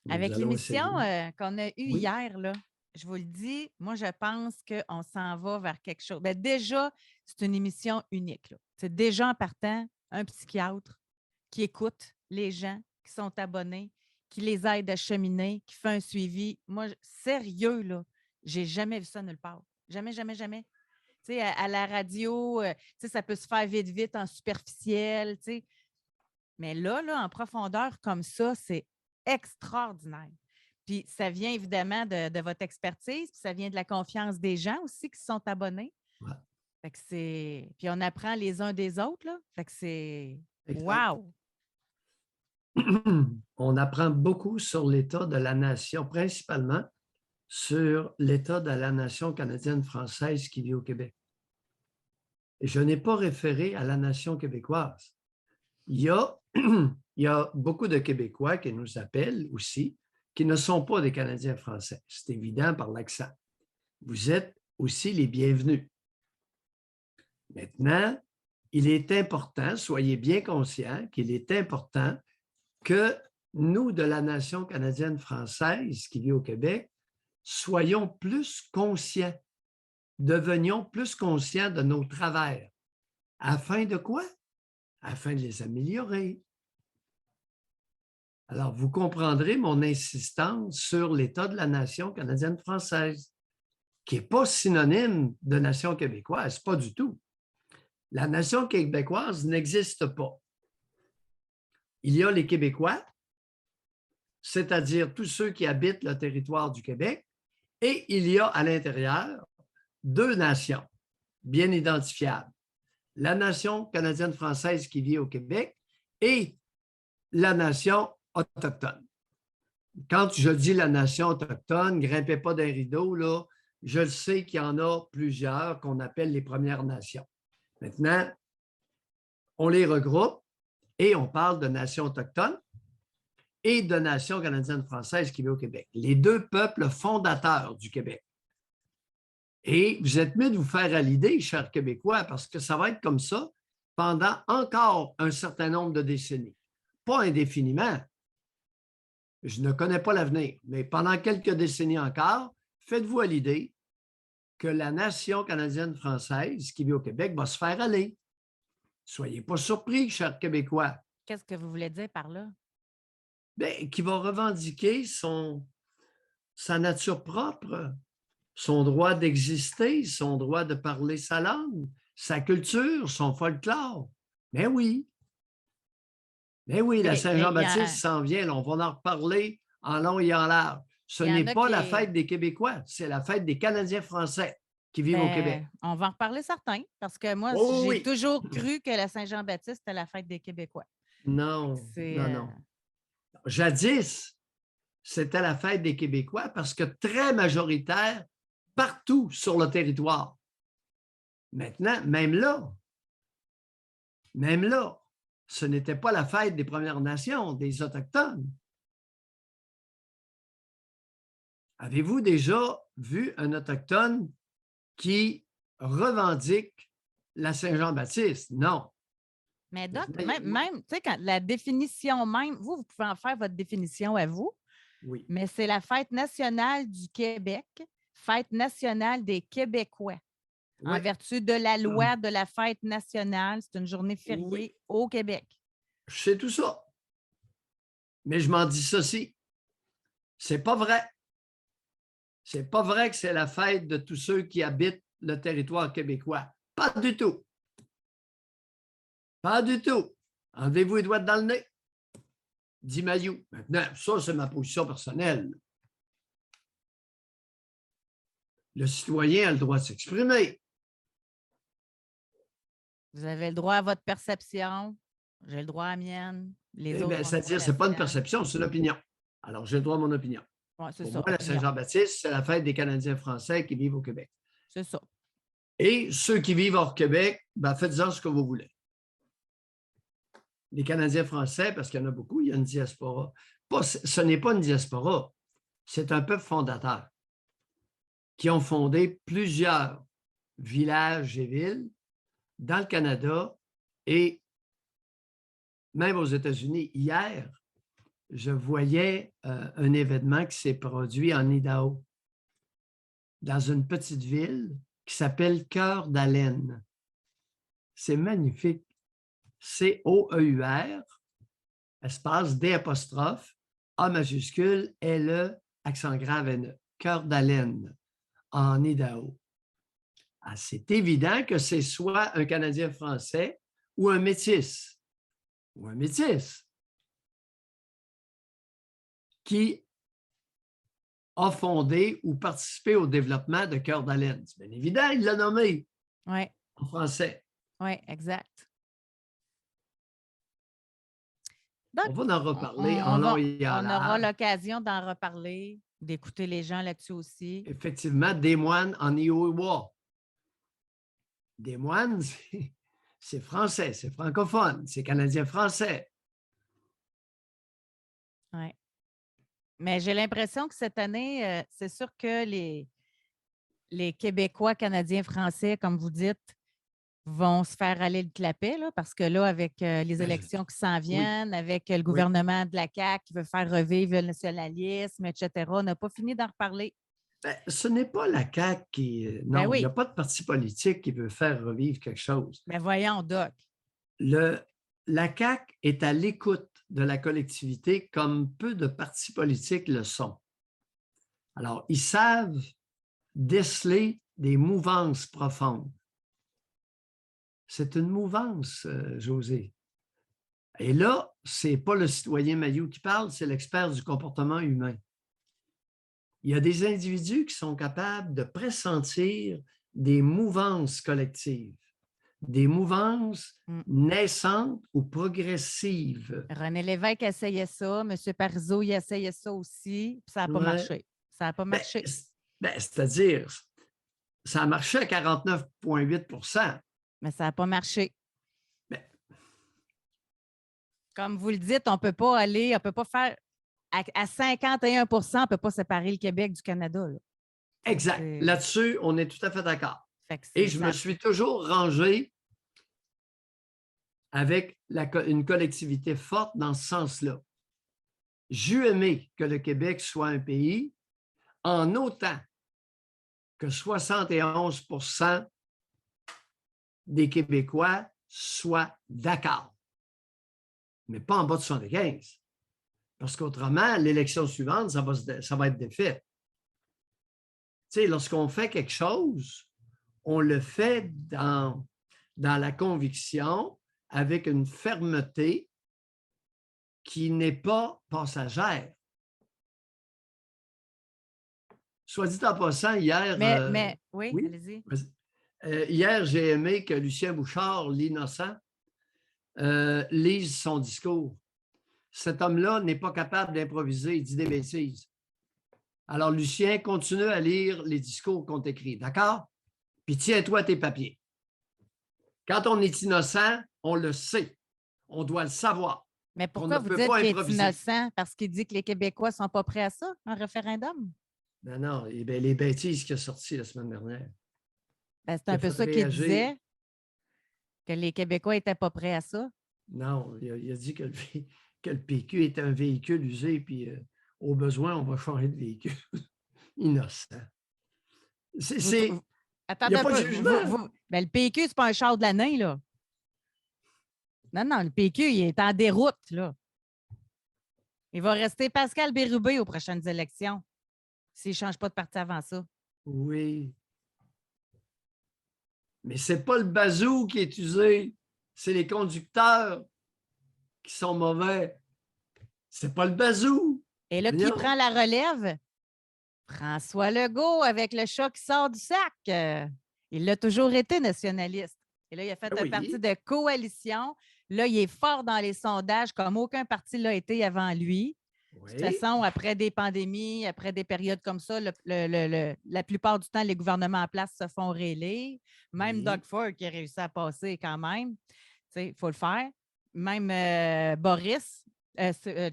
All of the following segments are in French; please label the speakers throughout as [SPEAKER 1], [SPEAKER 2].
[SPEAKER 1] Nous
[SPEAKER 2] Avec
[SPEAKER 1] allons
[SPEAKER 2] l'émission
[SPEAKER 1] essayer.
[SPEAKER 2] qu'on a eue
[SPEAKER 1] Oui,
[SPEAKER 2] hier, là, je vous le dis, moi, je pense qu'on s'en va vers quelque chose. Bien, déjà, c'est une émission unique. Là. C'est déjà en partant un psychiatre qui écoute les gens qui sont abonnés, qui les aide à cheminer, qui fait un suivi. Moi, sérieux, là, j'ai jamais vu ça nulle part. Jamais, jamais, jamais. Tu sais, à la radio, tu sais, ça peut se faire vite, vite, en superficiel, tu sais. Mais là, en profondeur comme ça, c'est extraordinaire. Puis ça vient évidemment de votre expertise, puis ça vient de la confiance des gens aussi qui sont abonnés.
[SPEAKER 1] ouais,
[SPEAKER 2] Fait que c'est. Puis on apprend les uns des autres, là. Fait que c'est.
[SPEAKER 1] exact.
[SPEAKER 2] Wow!
[SPEAKER 1] On apprend beaucoup sur l'état de la nation, principalement sur l'état de la nation canadienne-française qui vit au Québec. Et je n'ai pas référé à la nation québécoise. Il y a, il y a beaucoup de Québécois qui nous appellent aussi, qui ne sont pas des Canadiens français. C'est évident par l'accent. Vous êtes aussi les bienvenus. Maintenant, il est important, soyez bien conscients qu'il est important que nous, de la nation canadienne-française qui vit au Québec, soyons plus conscients, devenions plus conscients de nos travers. Afin de quoi? Afin de les améliorer. Alors, vous comprendrez mon insistance sur l'état de la nation canadienne-française, qui n'est pas synonyme de nation québécoise, pas du tout. La nation québécoise n'existe pas. Il y a les Québécois, c'est-à-dire tous ceux qui habitent le territoire du Québec, et il y a à l'intérieur deux nations bien identifiables. La nation canadienne-française qui vit au Québec et la nation autochtone. Quand je dis la nation autochtone, grimpez pas d'un rideau, là, je le sais qu'il y en a plusieurs qu'on appelle les Premières Nations. Maintenant, on les regroupe et on parle de nation autochtone et de nation canadienne-française qui vit au Québec. Les deux peuples fondateurs du Québec. Et vous êtes mieux de vous faire à l'idée, chers Québécois, parce que ça va être comme ça pendant encore un certain nombre de décennies. Pas indéfiniment. Je ne connais pas l'avenir, mais pendant quelques décennies encore, faites-vous à l'idée que la nation canadienne-française qui vit au Québec va se faire aller. Soyez pas surpris, chers Québécois.
[SPEAKER 2] Qu'est-ce que vous voulez dire par là?
[SPEAKER 1] Bien, qui va revendiquer sa nature propre, son droit d'exister, son droit de parler sa langue, sa culture, son folklore. Mais oui, mais oui, la
[SPEAKER 2] Mais
[SPEAKER 1] Saint-Jean-Baptiste s'en vient, là, on va en reparler en long et en large. Ce
[SPEAKER 2] il y
[SPEAKER 1] n'est
[SPEAKER 2] en a
[SPEAKER 1] pas la
[SPEAKER 2] qui.
[SPEAKER 1] fête des Québécois, c'est la fête des Canadiens français qui vivent au Québec.
[SPEAKER 2] Ben, on va en reparler certains, parce que moi,
[SPEAKER 1] Oh
[SPEAKER 2] j'ai
[SPEAKER 1] oui,
[SPEAKER 2] toujours cru que la Saint-Jean-Baptiste était la fête des Québécois. Fait que
[SPEAKER 1] non,
[SPEAKER 2] c'est.
[SPEAKER 1] non, non. Jadis, c'était la fête des Québécois parce que très majoritaire partout sur le territoire. Maintenant, même là, ce n'était pas la fête des Premières Nations, des Autochtones. Avez-vous déjà vu un Autochtone qui revendique la Saint-Jean-Baptiste? Non.
[SPEAKER 2] Mais Doc,
[SPEAKER 1] Maintenant,
[SPEAKER 2] même tu sais, quand la définition même, vous pouvez en faire votre définition à vous,
[SPEAKER 1] oui,
[SPEAKER 2] mais c'est la fête nationale du Québec, fête nationale des Québécois. En
[SPEAKER 1] oui,
[SPEAKER 2] vertu de la loi de la fête nationale, c'est une journée
[SPEAKER 1] oui,
[SPEAKER 2] fériée au Québec.
[SPEAKER 1] je sais tout ça. Mais je m'en dissocie. C'est pas vrai. C'est pas vrai que c'est la fête de tous ceux qui habitent le territoire québécois. Pas du tout. Pas du tout. Enlevez-vous les doigts dans le nez. Dit Mayou. Maintenant, ça, c'est ma position personnelle. Le citoyen a le droit de s'exprimer.
[SPEAKER 2] Vous avez le droit à votre perception, j'ai le droit à la mienne, les
[SPEAKER 1] Eh
[SPEAKER 2] autres
[SPEAKER 1] bien,
[SPEAKER 2] ont le droit à
[SPEAKER 1] c'est-à-dire,
[SPEAKER 2] la
[SPEAKER 1] ce n'est pas une
[SPEAKER 2] sienne.
[SPEAKER 1] perception, c'est une opinion. Alors, j'ai le droit à mon opinion.
[SPEAKER 2] Ouais, c'est
[SPEAKER 1] Pour
[SPEAKER 2] ça,
[SPEAKER 1] moi, la
[SPEAKER 2] opinion.
[SPEAKER 1] Saint-Jean-Baptiste, c'est la fête des Canadiens français qui vivent au Québec.
[SPEAKER 2] C'est ça.
[SPEAKER 1] Et ceux qui vivent hors Québec, ben, faites-en ce que vous voulez. Les Canadiens français, parce qu'il y en a beaucoup, il y a une diaspora. Ce n'est pas une diaspora, c'est un peuple fondateur qui ont fondé plusieurs villages et villes dans le Canada et même aux États-Unis. Hier, je voyais un événement qui s'est produit en Idaho, dans une petite ville qui s'appelle Cœur d'Haleine. C'est magnifique. C-O-E-U-R, espace D apostrophe, A majuscule, L-E, accent grave N-E. Cœur d'Haleine, en Idaho. Ah, c'est évident que c'est soit un Canadien français ou un métis. Ou un métis qui a fondé ou participé au développement de Cœur d'Haleine. C'est bien évident, il l'a nommé en français.
[SPEAKER 2] Oui, exact.
[SPEAKER 1] Donc, on va en reparler en long et en large.
[SPEAKER 2] On aura l'occasion d'en reparler, d'écouter les gens là-dessus aussi.
[SPEAKER 1] Effectivement, des moines en Iowa. Des moines, c'est français, c'est francophone, c'est canadien-français.
[SPEAKER 2] Oui. Mais j'ai l'impression que cette année, c'est sûr que les Québécois, Canadiens, Français, comme vous dites, vont se faire aller le clapet, là, parce que là, avec les élections qui s'en viennent, avec le gouvernement de la CAQ qui veut faire revivre le nationalisme, etc., on n'a pas fini d'en reparler.
[SPEAKER 1] Ben, ce n'est pas la CAQ qui... Non,
[SPEAKER 2] oui.
[SPEAKER 1] il n'y a pas de parti politique qui veut faire revivre quelque chose.
[SPEAKER 2] Mais voyons, Doc.
[SPEAKER 1] La CAQ est à l'écoute de la collectivité comme peu de partis politiques le sont. Alors, ils savent déceler des mouvances profondes. C'est une mouvance, José. Et là, ce n'est pas le citoyen Mailloux qui parle, c'est l'expert du comportement humain. Il y a des individus qui sont capables de pressentir des mouvances collectives, des mouvances naissantes ou progressives.
[SPEAKER 2] René Lévesque essayait ça, M. Parizeau il essayait ça aussi, puis ça n'a pas marché. Ça n'a pas marché.
[SPEAKER 1] C'est-à-dire, ça a marché à 49,8 %.
[SPEAKER 2] Mais ça n'a pas marché.
[SPEAKER 1] Ben,
[SPEAKER 2] comme vous le dites, on ne peut pas aller, on ne peut pas faire à 51 % on ne peut pas séparer le Québec du Canada. Là.
[SPEAKER 1] Exact. Là-dessus, on est tout à fait d'accord. Et je me suis toujours rangé avec une collectivité forte dans ce sens-là. J'eus aimé que le Québec soit un pays en autant que 71 % des Québécois soient d'accord, mais pas en bas de 75. Parce qu'autrement, l'élection suivante, ça va être défaite. Tu sais, lorsqu'on fait quelque chose, on le fait dans la conviction, avec une fermeté qui n'est pas passagère. Soit dit en passant, hier...
[SPEAKER 2] oui, allez-y.
[SPEAKER 1] Hier, j'ai aimé que Lucien Bouchard, l'innocent, lise son discours. Cet homme-là n'est pas capable d'improviser, il dit des bêtises. Alors, Lucien, continue à lire les discours qu'on t'écrit, d'accord? Puis tiens-toi à tes papiers. Quand on est innocent, on le sait. On doit le savoir.
[SPEAKER 2] Mais pourquoi vous dites qu'il est innocent? Parce qu'il dit que les Québécois ne sont pas prêts à ça, un référendum?
[SPEAKER 1] Non, les bêtises qui sont sorties la semaine dernière.
[SPEAKER 2] C'est un peu ça qu'il disait, que les Québécois n'étaient pas prêts à ça.
[SPEAKER 1] Non, il a dit que le PQ était un véhicule usé, puis au besoin, on va changer de véhicule. Innocent.
[SPEAKER 2] Attendez un peu. Le PQ, ce n'est pas un char de l'année, là. Non, le PQ, il est en déroute, là. Il va rester Pascal Bérubé aux prochaines élections s'il ne change pas de parti avant ça.
[SPEAKER 1] Oui. Mais ce n'est pas le bazou qui est usé, c'est les conducteurs qui sont mauvais. C'est pas le bazou.
[SPEAKER 2] Et là, qui prend la relève? François Legault avec le chat qui sort du sac. Il a toujours été nationaliste. Et là, il a fait un parti de coalition. Là, il est fort dans les sondages comme aucun parti l'a été avant lui. De toute façon, après des pandémies, après des périodes comme ça, la plupart du temps, les gouvernements en place se font réélire. Même Doug Ford qui a réussi à passer quand même. Il faut le faire. Même Boris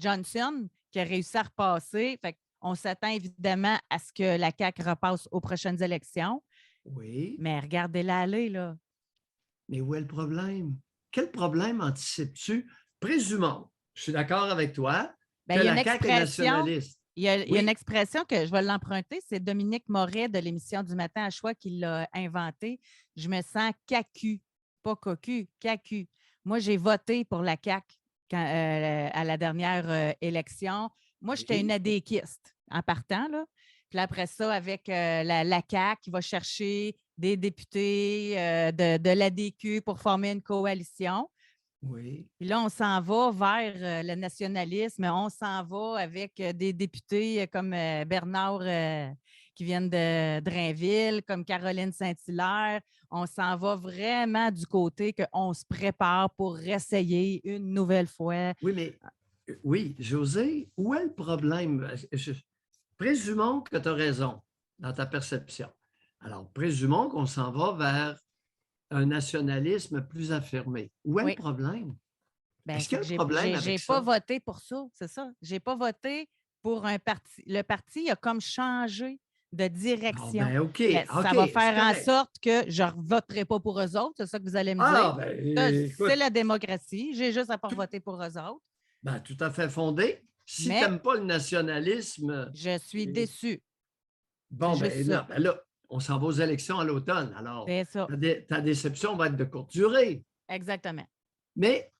[SPEAKER 2] Johnson qui a réussi à repasser. Fait on s'attend évidemment à ce que la CAQ repasse aux prochaines élections.
[SPEAKER 1] Oui.
[SPEAKER 2] Mais regardez-la aller, là.
[SPEAKER 1] Mais où est le problème? Quel problème anticipes-tu? Présumons, je suis d'accord avec toi,
[SPEAKER 2] Ben,
[SPEAKER 1] que
[SPEAKER 2] il y a une
[SPEAKER 1] la CAQ est
[SPEAKER 2] expression,
[SPEAKER 1] nationaliste.
[SPEAKER 2] il y a une
[SPEAKER 1] Oui,
[SPEAKER 2] expression que je vais l'emprunter, c'est Dominique Moret de l'émission du Matin à Choix qui l'a inventée. Je me sens CAQ, pas cocu, CAQ. Moi, j'ai voté pour la CAQ à la dernière élection. Moi, j'étais une
[SPEAKER 1] oui,
[SPEAKER 2] adéquiste en partant, là. Puis après ça, avec la CAQ, qui va chercher des députés de l'ADQ pour former une coalition.
[SPEAKER 1] oui.
[SPEAKER 2] Puis là, on s'en va vers le nationalisme. On s'en va avec des députés comme Bernard qui viennent de Drainville, comme Caroline Saint-Hilaire. On s'en va vraiment du côté qu'on se prépare pour réessayer une nouvelle fois.
[SPEAKER 1] Oui, mais oui, José, où est le problème? Présumons que tu as raison dans ta perception. Alors, présumons qu'on s'en va vers un nationalisme plus affirmé. Où est le
[SPEAKER 2] Oui,
[SPEAKER 1] problème?
[SPEAKER 2] ben
[SPEAKER 1] Est-ce qu'il
[SPEAKER 2] c'est
[SPEAKER 1] y a
[SPEAKER 2] que
[SPEAKER 1] un problème
[SPEAKER 2] j'ai
[SPEAKER 1] avec
[SPEAKER 2] pas
[SPEAKER 1] ça?
[SPEAKER 2] voté pour ça, c'est ça. J'ai pas voté pour un parti. Le parti a comme changé de
[SPEAKER 1] Ah,
[SPEAKER 2] direction.
[SPEAKER 1] ben OK,
[SPEAKER 2] Ben, ça
[SPEAKER 1] OK,
[SPEAKER 2] va
[SPEAKER 1] c'est
[SPEAKER 2] faire en
[SPEAKER 1] correct.
[SPEAKER 2] sorte que je ne voterai pas pour eux autres, c'est ça que vous allez me dire.
[SPEAKER 1] Ah, ben
[SPEAKER 2] C'est
[SPEAKER 1] écoute,
[SPEAKER 2] la démocratie. J'ai juste à pas voter pour eux autres.
[SPEAKER 1] ben, tout à fait fondé. Si tu
[SPEAKER 2] Mais
[SPEAKER 1] n'aimes pas le nationalisme,
[SPEAKER 2] je suis
[SPEAKER 1] euh,
[SPEAKER 2] déçue. C'est
[SPEAKER 1] bon,
[SPEAKER 2] juste
[SPEAKER 1] ben,
[SPEAKER 2] ça.
[SPEAKER 1] non, ben là, on s'en va aux élections à l'automne. Alors,
[SPEAKER 2] C'est ça.
[SPEAKER 1] ta déception va être de courte durée.
[SPEAKER 2] Exactement.
[SPEAKER 1] Mais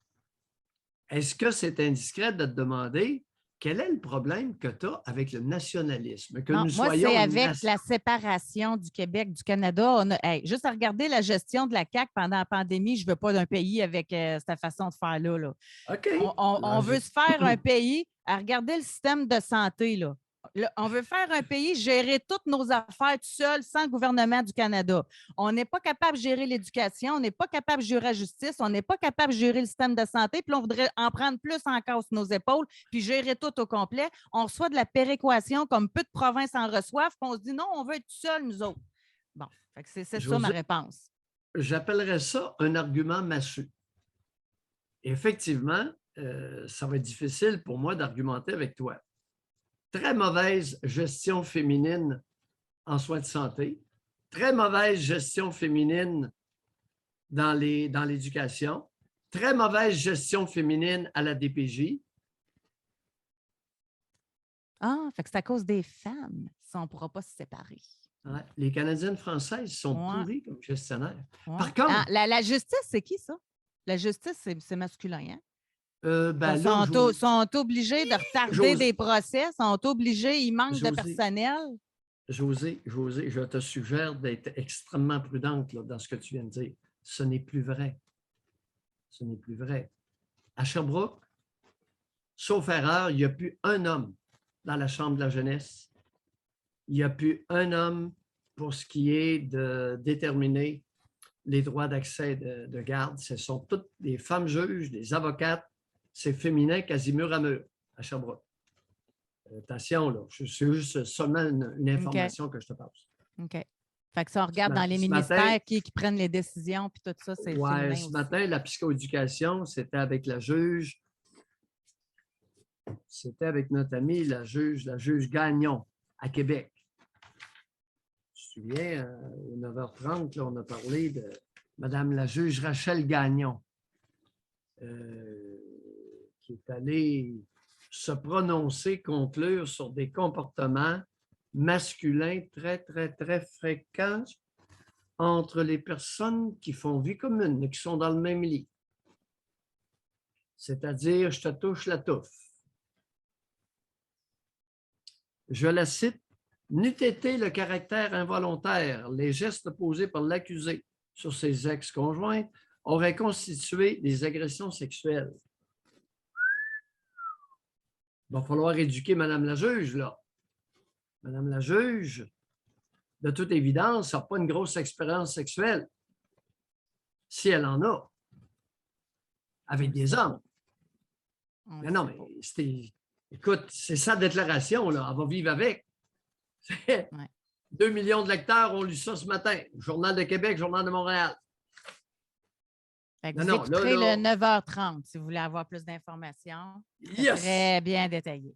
[SPEAKER 1] est-ce que c'est indiscret de te demander quel est le problème que tu as avec le nationalisme? Que
[SPEAKER 2] Non,
[SPEAKER 1] nous
[SPEAKER 2] moi, c'est
[SPEAKER 1] soyons une
[SPEAKER 2] avec
[SPEAKER 1] nation.
[SPEAKER 2] la séparation du Québec, du Canada. Juste à regarder la gestion de la CAQ pendant la pandémie, je ne veux pas d'un pays avec cette façon de faire-là. Là.
[SPEAKER 1] OK.
[SPEAKER 2] On veut
[SPEAKER 1] Logique.
[SPEAKER 2] se faire un pays à regarder le système de santé. Là. On veut faire un pays, gérer toutes nos affaires tout seul, sans le gouvernement du Canada. On n'est pas capable de gérer l'éducation, on n'est pas capable de gérer la justice, on n'est pas capable de gérer le système de santé, puis là, on voudrait en prendre plus encore sur nos épaules, puis gérer tout au complet. On reçoit de la péréquation comme peu de provinces en reçoivent, puis on se dit non, on veut être tout seul, nous autres. Bon, c'est ça ma
[SPEAKER 1] José,
[SPEAKER 2] réponse.
[SPEAKER 1] j'appellerais ça un argument massue. Effectivement, ça va être difficile pour moi d'argumenter avec toi. Très mauvaise gestion féminine en soins de santé, très mauvaise gestion féminine dans l'éducation, très mauvaise gestion féminine à la DPJ.
[SPEAKER 2] Ah, fait que c'est à cause des femmes si on ne pourra pas se séparer.
[SPEAKER 1] Ouais, les Canadiennes françaises sont
[SPEAKER 2] Ouais.
[SPEAKER 1] pourries comme gestionnaires.
[SPEAKER 2] Ouais.
[SPEAKER 1] Par contre,
[SPEAKER 2] La justice, c'est qui ça? La justice, c'est masculin. Hein?
[SPEAKER 1] ben
[SPEAKER 2] Ils
[SPEAKER 1] là,
[SPEAKER 2] sont obligés de retarder
[SPEAKER 1] José,
[SPEAKER 2] des procès, sont obligés, il manque de
[SPEAKER 1] José,
[SPEAKER 2] personnel.
[SPEAKER 1] José, je te suggère d'être extrêmement prudente là, dans ce que tu viens de dire. Ce n'est plus vrai. Ce n'est plus vrai. À Sherbrooke, sauf erreur, il n'y a plus un homme dans la Chambre de la jeunesse. Il n'y a plus un homme pour ce qui est de déterminer les droits d'accès de garde. Ce sont toutes des femmes juges, des avocates. C'est féminin quasi mur à mur à Sherbrooke. Attention, là, c'est juste seulement une
[SPEAKER 2] OK.
[SPEAKER 1] information que je te passe.
[SPEAKER 2] OK. Fait que si on regarde dans les
[SPEAKER 1] Ce matin,
[SPEAKER 2] ministères qui prennent les décisions, puis tout ça, c'est
[SPEAKER 1] ouais,
[SPEAKER 2] féminin
[SPEAKER 1] ce
[SPEAKER 2] aussi.
[SPEAKER 1] matin, la psychoéducation, c'était avec la juge. C'était avec notre amie, la juge Gagnon, à Québec. Je me souviens, à 9h30, là, on a parlé de Madame la juge Rachel Gagnon, qui est allée se prononcer, conclure sur des comportements masculins très, très, très fréquents entre les personnes qui font vie commune et qui sont dans le même lit. C'est-à-dire, je te touche la touffe. Je la cite, n'eût été le caractère involontaire, les gestes posés par l'accusé sur ses ex-conjointes auraient constitué des agressions sexuelles. Il va falloir éduquer Madame la juge, là. Madame la juge, de toute évidence, n'a pas une grosse expérience sexuelle, si elle en a, avec des hommes. Mais non, mais écoute, c'est sa déclaration, là. Elle va vivre avec. 2 millions de lecteurs ont lu ça ce matin. Journal de Québec, Journal de Montréal.
[SPEAKER 2] Vous écouterez le 9h30 si vous voulez avoir plus d'informations. C'est très bien détaillé.